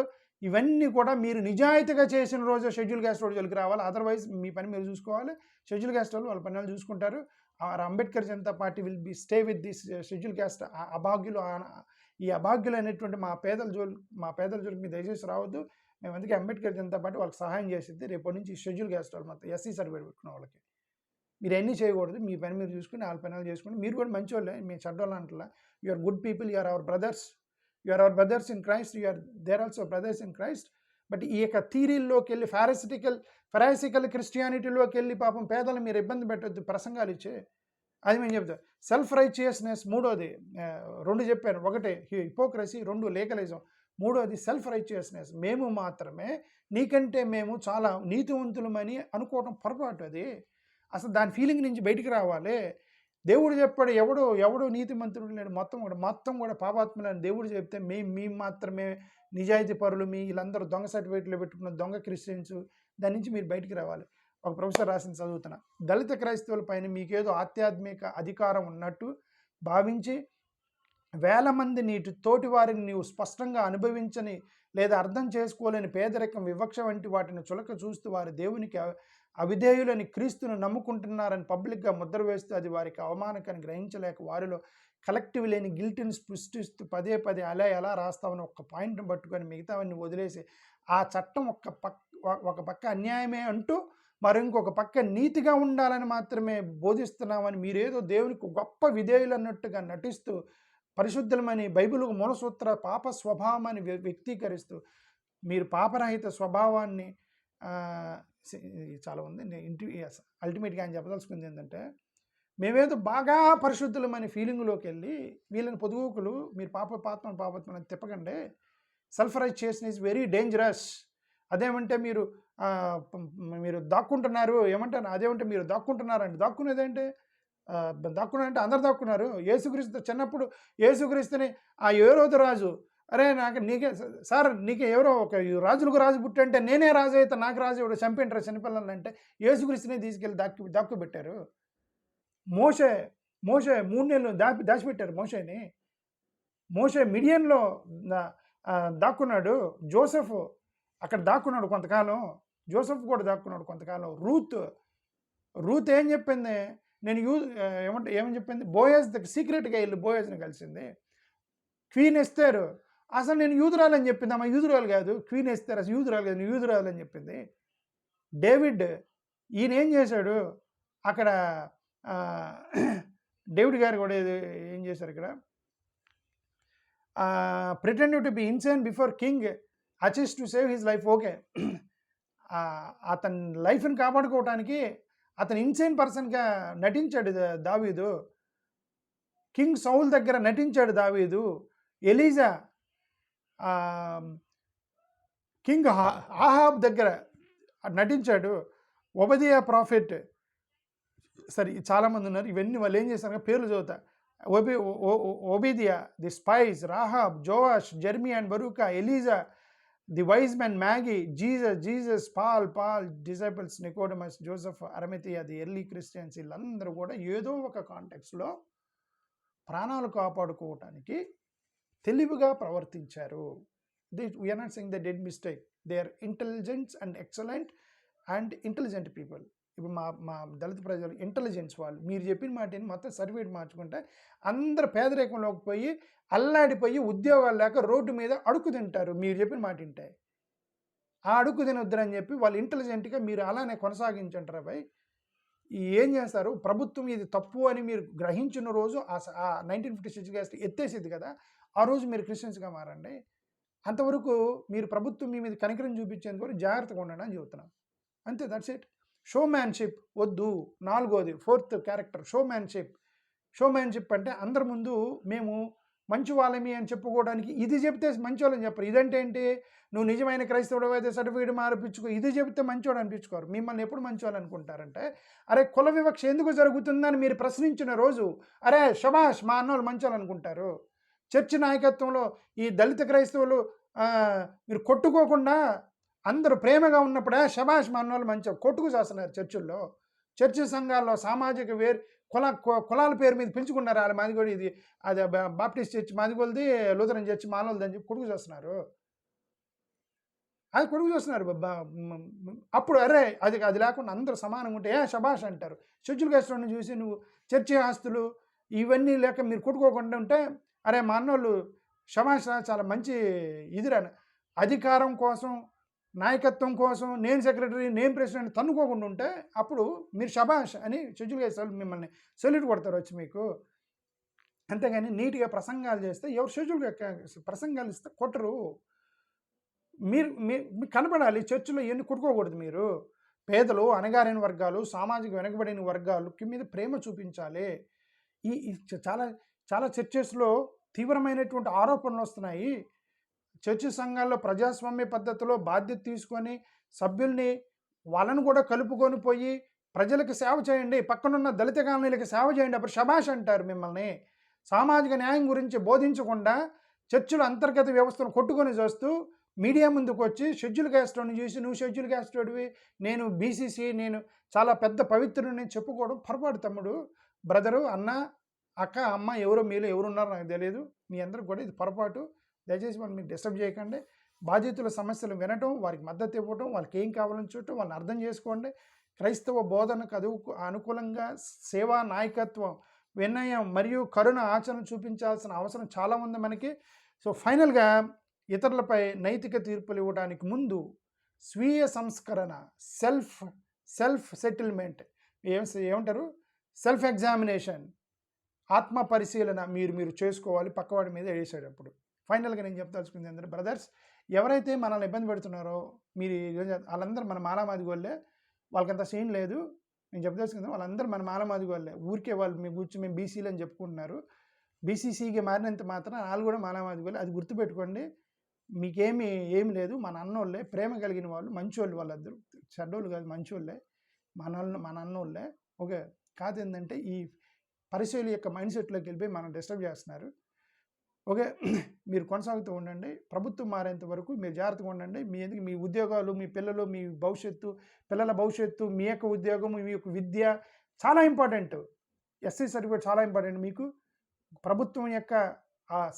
ఇవన్నీ కూడా మీరు నిజాయితీగా చేసిన రోజు షెడ్యూల్ క్యాస్ట్ రోజు జోలికి రావాలి. అదర్వైజ్ మీ పని మీరు చూసుకోవాలి. షెడ్యూల్ క్యాస్ట్ వాళ్ళు వాళ్ళ పని వాళ్ళు చూసుకుంటారు. Ambedkar Janata party will be stay with this schedule caste అభాగ్యులు. ఈ అభాగ్యులు అనేటువంటి మా పేదల జోలికి మీరు దయచేసి రావద్దు. మేము అందుకే అంబేద్కర్ జనతా పార్టీ వాళ్ళకి సహాయం చేసిద్ది. రేపటి నుంచి షెడ్యూల్ క్యాస్ట్ వాళ్ళు మొత్తం ఎస్సీ సర్టిఫికేట్ పెట్టుకున్న వాళ్ళకి మీరు అన్నీ చేయకూడదు. మీ పని మీరు చూసుకుని వాళ్ళ పని వాళ్ళు చేసుకుని మీరు కూడా మంచి వాళ్ళే, మీ చెడ్డోళ్ళు అంటలా. You are good people, you are our brothers, you are our brothers in Christ, you are there also brothers in Christ. But ఈ యొక్క థీరీల్లోకి వెళ్ళి ఫెరాసికల్ క్రిస్టియానిటీలోకి వెళ్ళి పాపం పేదలు మీరు ఇబ్బంది పెట్టద్దు ప్రసంగాలు ఇచ్చే. అది మేము చెప్తాం. సెల్ఫ్ రైచియస్నెస్ మూడోది, 2 చెప్పాను. 1 హిపోక్రసీ, 2 లీగలిజం, 3 సెల్ఫ్ రైచియస్నెస్. మేము మాత్రమే నీకంటే మేము చాలా నీతివంతులమని అనుకోవడం పొరపాటు. అది అసలు దాని ఫీలింగ్ నుంచి బయటికి రావాలి. దేవుడు చెప్పాడు ఎవడు నీతిమంతుడు లేడు, మొత్తం కూడా పాపాత్ములని దేవుడు చెప్తే మేము మాత్రమే నిజాయితీ పరులు, వీళ్ళందరూ దొంగ సర్టిఫికేట్లు పెట్టుకున్న దొంగ క్రిస్టియన్స్, దాని నుంచి మీరు బయటికి రావాలి. ఒక ప్రొఫెసర్ రాసిన చదువుతున్నా, దళిత క్రైస్తవుల పైన మీకేదో ఆధ్యాత్మిక అధికారం ఉన్నట్టు భావించి వేల మంది తోటి వారిని నీవు స్పష్టంగా అనుభవించని లేదా అర్థం చేసుకోలేని పేదరికం, వివక్ష వంటి వాటిని చులక చూస్తూ వారి దేవునికి అవిధేయులని క్రీస్తును నమ్ముకుంటున్నారని పబ్లిక్గా ముద్ర వేస్తూ అది వారికి అవమానకని గ్రహించలేక వారిలో కలెక్టివ్ లేని గిల్ట్ని సృష్టిస్తూ పదే ఎలా రాస్తామని ఒక్క పాయింట్ని పట్టుకొని మిగతావన్నీ వదిలేసి ఆ చట్టం ఒక పక్క అన్యాయమే అంటూ ఇంకొక పక్క నీతిగా ఉండాలని మాత్రమే బోధిస్తున్నామని మీరేదో దేవునికి గొప్ప విధేయులు అన్నట్టుగా నటిస్తూ పరిశుద్ధులమని బైబిల్కు మూలసూత్ర పాప స్వభావాన్ని వ్యక్తీకరిస్తూ మీరు పాపరహిత స్వభావాన్ని చాలా ఉంది. అల్టిమేట్గా ఆయన చెప్పదలుచుకుంది ఏంటంటే మేమేదో బాగా పరిశుద్ధులమని ఫీలింగ్లోకి వెళ్ళి వీళ్ళని పొదుగుకులు మీరు పాపత్వం అని తిప్పకండి. Self righteousness is very dangerous. అదేమంటే మీరు దాక్కుంటున్నారు ఏమంటారు, అదేమంటే మీరు దాక్కుంటున్నారండి. దాక్కునేదేంటే దాక్కున్నారంటే అందరు దాక్కున్నారు. యేసుక్రీస్తు చిన్నప్పుడు యేసుక్రీస్తుని ఆ ఏరోదు రాజు, అరే నీకే ఎవరో ఒక రాజులకు రాజు పుట్టంటే నేనే రాజు అయితే నాకు రాజు ఎవరు చంపేంటారు చిన్నపిల్లలు అంటే యేసుక్రీస్తునే తీసుకెళ్ళి దాక్కు పెట్టారు. మోషే 3 నెలలు దాచిపెట్టారు. మోషే మిడియన్లో దాక్కున్నాడు. జోసెఫ్ అక్కడ దాక్కున్నాడు కొంతకాలం. జోసెఫ్ కూడా దాక్కున్నాడు కొంతకాలం. రూత్ ఏం చెప్పింది, నేను ఏమని చెప్పింది, బోయజ్ సీక్రెట్గా వెళ్ళి బోయజ్ని కలిసింది. క్వీన్ ఎస్తేరు అసలు నేను యూదురాలని చెప్పింది, అమ్మ యూదురాలు కాదు, క్వీన్ ఎస్తేరు అసలు యూదురాలు కాదు, నేను యూదురాలు అని చెప్పింది. డేవిడ్ ఈయన ఏం చేశాడు అక్కడ, డేవిడ్ గారు కూడా ఏం చేశారు ఇక్కడ, pretended to be insane before king achieves to save his life. Okay, అతని లైఫ్ని కాపాడుకోవడానికి అతను ఇన్సేన్ పర్సన్గా నటించాడు దావీదు. కింగ్ సౌల్ దగ్గర నటించాడు దావీదు. ఎలీజా కింగ్ ఆహాబ్ దగ్గర నటించాడు. ఒబదియా ప్రాఫెట్, సరే చాలామంది ఉన్నారు. ఇవన్నీ వాళ్ళు ఏం చేశారు పేర్లు చదువుతా. Obadiah, the spies, Rahab, Joash, Jeremy and Baruch, Elijah, the wise man, magi, Jesus, Paul, disciples, Nicodemus, Joseph, Arimathea, the early Christians, వీళ్ళందరూ కూడా ఏదో ఒక కాంటెక్స్లో ప్రాణాలు కాపాడుకోవటానికి తెలివిగా ప్రవర్తించారు. We are not saying the dead mistake, they are intelligents and excellent and intelligent people. ఇప్పుడు మా దళిత ప్రజలు ఇంటెలిజెన్స్ వాళ్ళు, మీరు చెప్పిన మాటని మొత్తం సర్టిఫికేట్ మార్చుకుంటే అందరు పేదరికంలోకి పోయి అల్లాడిపోయి ఉద్యోగాలు లేక రోడ్డు మీద అడుగు తింటారు. మీరు చెప్పిన మాట వింటే ఆ అడుగు తినొద్దని చెప్పి వాళ్ళు ఇంటెలిజెంట్గా మీరు అలానే కొనసాగించంటారా భయ్. ఏం చేస్తారు? ప్రభుత్వం ఇది తప్పు అని మీరు గ్రహించిన రోజు ఆ 1956 గ్యాస్ ఎత్తేసేది కదా, ఆ రోజు మీరు క్రిస్టియన్స్గా మారండి. అంతవరకు మీరు ప్రభుత్వం మీ మీద కనికరం చూపించేందుకు వరకు జాగ్రత్తగా ఉండండి అని చెబుతున్నాం. అంతే, దట్స్ ఇట్. షోమ్యాన్షిప్ వద్దు. 4వ 4th క్యారెక్టర్ షోమ్యాన్షిప్ అంటే అందరి ముందు మేము మంచి వాళ్ళమి అని చెప్పుకోవడానికి ఇది చెప్తే మంచి వాళ్ళని చెప్పరు. ఇదంటే ఏంటి? నువ్వు నిజమైన క్రైస్తవుడు అయితే సర్టిఫికేట్ మార్పించుకో, ఇది చెప్తే మంచివాడు అనిపించుకోరు. మిమ్మల్ని ఎప్పుడు మంచివాళ్ళు అనుకుంటారంటే, అరే కుల వివక్ష ఎందుకు జరుగుతుందని మీరు ప్రశ్నించిన రోజు అరే శబాష్ మా అన్నోళ్ళు మంచివాళ్ళు అనుకుంటారు. చర్చి నాయకత్వంలో ఈ దళిత క్రైస్తవులు మీరు కొట్టుకోకుండా అందరూ ప్రేమగా ఉన్నప్పుడే శబాష్ మా అన్నోళ్ళు మంచి కొట్టుకు చేస్తున్నారు. చర్చిల్లో, చర్చి సంఘాల్లో సామాజిక కులాల పేరు మీద పిలుచుకున్నారు. వాళ్ళ మాది కూడా ఇది అది బాప్టిస్ట్ చర్చి మాదిగోళ్ళది, లూథరన్ చర్చి మానవులది అని చెప్పి కొడుకు చేస్తున్నారు. అది కొడుకు చూస్తున్నారు. అప్పుడు అరే అది లేకుండా అందరూ సమానంగా ఉంటే శబాష్ అంటారు. షెడ్యూల్ కాస్ట్ని చూసి నువ్వు చర్చి ఆస్తులు ఇవన్నీ లేక మీరు కొట్టుకోకుండా ఉంటే అరే మా అన్నోళ్ళు శబాష్ రా, చాలా మంచి ఇదిరా. అధికారం కోసం, నాయకత్వం కోసం నేను సెక్రటరీ, నేను ప్రెసిడెంట్ తన్నుకోకుండా ఉంటే అప్పుడు మీరు శబాష్ అని షెడ్యూల్ కాస్ట్ మిమ్మల్ని సెల్యూట్ కొడతారు వచ్చి మీకు. అంతేగాని నీట్గా ప్రసంగాలు చేస్తే ఎవరు షెడ్యూల్ ప్రసంగాలు ఇస్తే కొట్టరు. మీరు కనపడాలి. చర్చిలో ఎన్ని కొట్టుకోకూడదు. మీరు పేదలు, అణగారిన వర్గాలు, సామాజిక వెనుకబడిన వర్గాలకి మీద ప్రేమ చూపించాలి. ఈ చాలా చాలా చర్చెస్లో తీవ్రమైనటువంటి ఆరోపణలు వస్తున్నాయి. చర్చి సంఘాల్లో ప్రజాస్వామ్య పద్ధతిలో బాధ్యత తీసుకొని సభ్యుల్ని వాళ్ళను కూడా కలుపుకొని పోయి ప్రజలకు సేవ చేయండి, పక్కనున్న దళిత కాలనీలకు సేవ చేయండి, అప్పుడు శబాష్ అంటారు మిమ్మల్ని. సామాజిక న్యాయం గురించి బోధించకుండా చర్చిల అంతర్గత వ్యవస్థను కొట్టుకొని చేస్తూ మీడియా ముందుకు వచ్చి షెడ్యూల్ క్యాస్ట్ని చూసి నువ్వు షెడ్యూల్ క్యాస్టోడివి, నేను బీసీసీ, నేను చాలా పెద్ద పవిత్రుడిని చెప్పుకోవడం పొరపాటు. తమ్ముడు, బ్రదరు, అన్న, అక్క, అమ్మ, ఎవరో మీలో ఎవరున్నారో నాకు తెలియదు. మీ అందరికి కూడా ఇది పొరపాటు. దయచేసి వాళ్ళు మీరు డిస్టర్బ్ చేయకండి. బాధితుల సమస్యలు వినటం, వారికి మద్దతు ఇవ్వటం, వాళ్ళకి ఏం కావాలని చూడటం, వాళ్ళని అర్థం చేసుకోండి. క్రైస్తవ బోధనకు అనుకూలంగా సేవా నాయకత్వం, వినయం మరియు కరుణ ఆచరణ చూపించాల్సిన అవసరం చాలా ఉంది మనకి. సో ఫైనల్గా ఇతరులపై నైతిక తీర్పులు ఇవ్వడానికి ముందు స్వీయ సంస్కరణ, సెల్ఫ్ సెటిల్మెంట్, ఏమంటారు, సెల్ఫ్ ఎగ్జామినేషన్, ఆత్మ పరిశీలన మీరు చేసుకోవాలి పక్కవాడి మీద వేసేటప్పుడు. ఫైనల్గా నేను చెప్తాల్సుకుంది ఏంటంటే, బ్రదర్స్, ఎవరైతే మనల్ని ఇబ్బంది పెడుతున్నారో మీరు వాళ్ళందరూ మన మాలామాదిగోళ్ళే, వాళ్ళకంత సీన్ లేదు. నేను చెప్తాల్సుకుంది వాళ్ళందరూ మన మాలామాదిగోళ్ళే. ఊరికే వాళ్ళు మీ గురించి మేము బీసీలు అని చెప్పుకుంటున్నారు. బీసీసీకి మారినంత మాత్రం వాళ్ళు కూడా మాలామాదిగోళ్ళే, అది గుర్తుపెట్టుకోండి. మీకేమీ లేదు. మన అన్నోళ్ళే, ప్రేమ కలిగిన వాళ్ళు, మంచోళ్ళు. వాళ్ళందరూ చెడ్డోళ్ళు కాదు, మంచోళ్ళే, మన అన్నోళ్ళే. ఓకే, కాదు ఏంటంటే ఈ పరిశీలి యొక్క మైండ్ సెట్లోకి వెళ్ళిపోయి మనం డిస్టర్బ్ చేస్తున్నారు. ఓకే, మీరు కొనసాగుతూ ఉండండి. ప్రభుత్వం మారేంత వరకు మీరు జాగ్రత్తగా ఉండండి. మీ ఉద్యోగాలు, మీ పిల్లలు, మీ భవిష్యత్తు, పిల్లల భవిష్యత్తు, మీ యొక్క ఉద్యోగం, మీ యొక్క విద్య చాలా ఇంపార్టెంట్. ఎస్సీ సర్టిఫికేట్ చాలా ఇంపార్టెంట్. మీకు ప్రభుత్వం యొక్క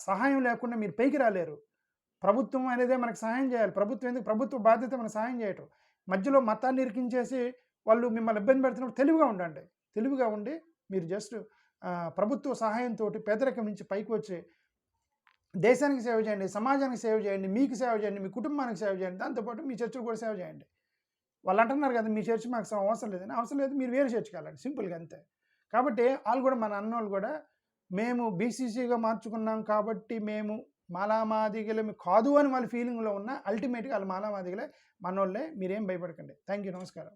సహాయం లేకుండా మీరు పైకి రాలేరు. ప్రభుత్వం అనేదే మనకు సహాయం చేయాలి. ప్రభుత్వ బాధ్యత మనకు సహాయం చేయటం. మధ్యలో మతాన్ని ఇరికించేసి వాళ్ళు మిమ్మల్ని ఇబ్బంది పెడుతున్నప్పుడు తెలివిగా ఉండి మీరు జస్ట్ ప్రభుత్వ సహాయంతో పేదరికం నుంచి పైకి వచ్చి దేశానికి సేవ చేయండి, సమాజానికి సేవ చేయండి, మీకు సేవ చేయండి, మీ కుటుంబానికి సేవ చేయండి, దాంతోపాటు మీ చర్చకు కూడా సేవ చేయండి. వాళ్ళు అంటున్నారు కదా మీ చర్చ్ మాకు అవసరం లేదని. అవసరం లేదు, మీరు వేరే చర్చికి వెళ్ళండి, సింపుల్గా అంతే. కాబట్టి వాళ్ళు కూడా, మన అన్నోళ్ళు కూడా, మేము బీసీసీగా మార్చుకున్నాం కాబట్టి మేము మాలామాదిగలమి కాదు అని వాళ్ళ ఫీలింగ్లో ఉన్న అల్టిమేట్గా వాళ్ళు మాలామాదిగలే మనోళ్ళే, మీరేం భయపడకండి. థ్యాంక్ యూ, నమస్కారం.